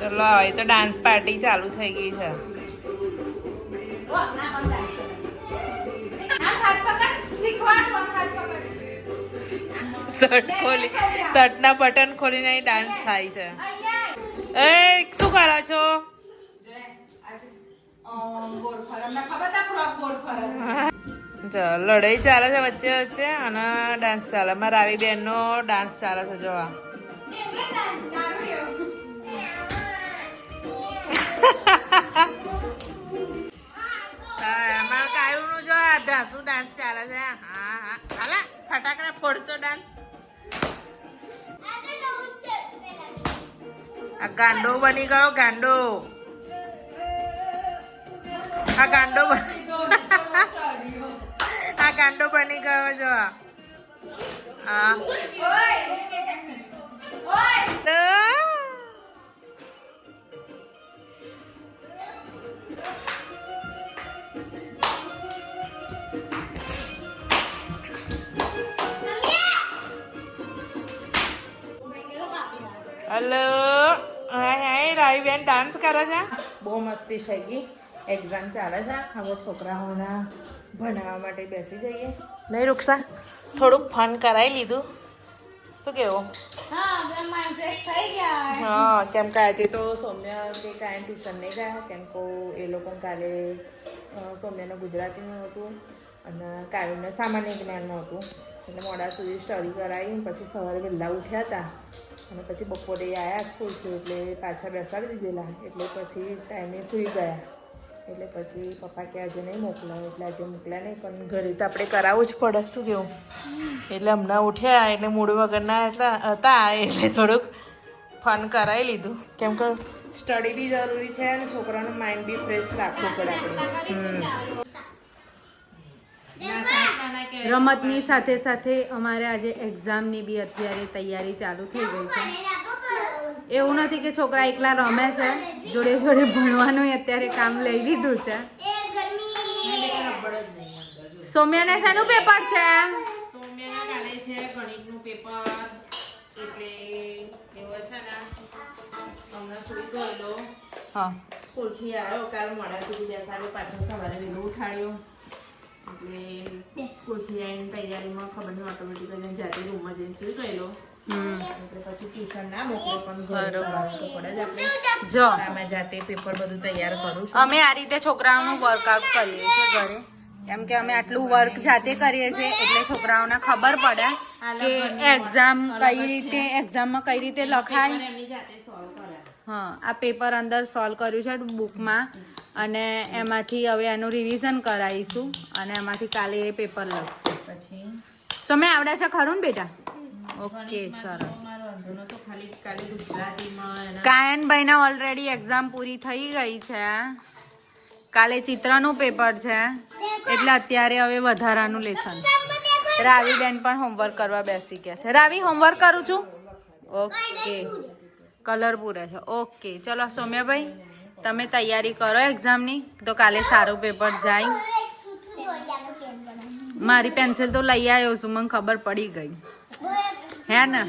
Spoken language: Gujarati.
ચલો એ તો ડાન્સ પાર્ટી ચાલુ થઈ ગઈ છે. શર્ટ ખોલી શર્ટના બટન ખોલીને ડાન્સ થાય છે. એ શું કરો છો? લડાઈ ચાલે છે વચ્ચે વચ્ચે અને ડાન્સ ચાલે. મારા રાવી બેન નો ડાન્સ ચાલે છે. જોવા અમારા કાયુ નું જો ઢાસુ ડાન્સ ચાલે છે. હા હા હાલા ફટાકડા ફોડતો ડાન્સ. આ ગાંડો બની ગયો ગાંડો. આ ગાંડો આ ગાંડો બની ગયો જો. હા હેલો. હાય રાવી બેન ડાન્સ કરે છે. બહુ મસ્તી થઈ ગઈ. એક્ઝામ ચાલે છે. હવે છોકરાઓના ભણાવવા માટે બેસી જઈએ. નહીં રૂક્ષા થોડુંક ફન કરાવી લીધું. શું કેવું? હા કેમ કે આજે તો સૌમ્ય કે કાંઈ ટ્યુશન નહીં ગયા. કેમ કે એ લોકો કાલે સૌમ્યનું ગુજરાતીનું હતું અને કાવ્યને સામાન્ય જ્ઞાનનું હતું. એટલે મોડા સુધી સ્ટડી કરાવી. પછી સવારે વહેલા ઉઠ્યા હતા અને પછી બપોરે આવ્યા સ્કૂલથી એટલે પાછા બેસાડી દીધેલા. એટલે પછી ટાઈમે સૂઈ ગયા. એટલે પછી પપ્પા કે આજે નહીં મોકલાવ. એટલે આજે મોકલ્યા નહીં પણ ઘરે તો આપણે કરાવવું જ પડે. શું કેવું? એટલે હમણાં ઉઠ્યા એટલે મૂડ વગરના એટલા હતા એટલે થોડુંક ફન કરાવી લીધું. કેમ કે સ્ટડી બી જરૂરી છે અને છોકરાનું માઇન્ડ બી ફ્રેશ રાખવું પડે આપણે. રમતની સાથે સાથે અમારે આજે એક્ઝામની બી અત્યારે તૈયારી ચાલુ થઈ ગઈ છે. એવું નથી કે છોકરા એકલા રમે છે, જોડે જોડે ભણવાનું અત્યારે કામ લઈ લીધું છે. સૌમ્યાને શેનું પેપર છે? સૌમ્યના કાલે છે ગણિતનું પેપર. એટલે એવો છે ને હમણાં સુઈ ગયેલો. હા સ્કૂલથી આવ્યો કાલ મોડા સુધી બેસાડ્યો. પાછો સવારે વહેલું ઉઠાડ્યો. એટલે સ્કૂલથી આવીને તૈયારીમાં ખબર નહીં ઓટોમેટિક જાતે રૂમમાં જઈને સુઈ ગયેલો. એટલે પછી ટ્યુશન ના મોકલો પણ પડે જ આપણે. જો આમાં જાતે પેપર બધું તૈયાર કરું છું. અમે આ રીતે છોકરાઓનું વર્કઆઉટ કરીએ છીએ ઘરે. કેમ કે અમે આટલું વર્ક જાતે કરીએ છીએ એટલે છોકરાઓને ખબર પડે કે એક્ઝામમાં કઈ રીતે લખાય. એમની જાતે સોલ્વ કરે. હા આ પેપર અંદર સોલ્વ કર્યું છે બુકમાં અને એમાંથી હવે એનું રિવિઝન કરાવીશું અને એમાંથી કાલે એ પેપર લખશે. પછી સમય આવડે છે ખરું ને બેટા? ઓકે સરસ. કાયનભાઈના ઓલરેડી એક્ઝામ પૂરી થઈ ગઈ છે. કાલે ચિત્રનું પેપર છે એટલે અત્યારે હવે વધારાનું લેસન. રાવીબેન પણ હોમવર્ક કરવા બેસી ગયા છે. રાવી હોમવર્ક કરું છું. ઓકે કલર પૂરે છે. ઓકે ચલો સૌમ્યાભાઈ તમે તૈયારી કરો એક્ઝામની તો કાલે સારું પેપર જાય. મારી પેન્સિલ તો લઈ આવ્યો છું, મને ખબર પડી ગઈ હે ને.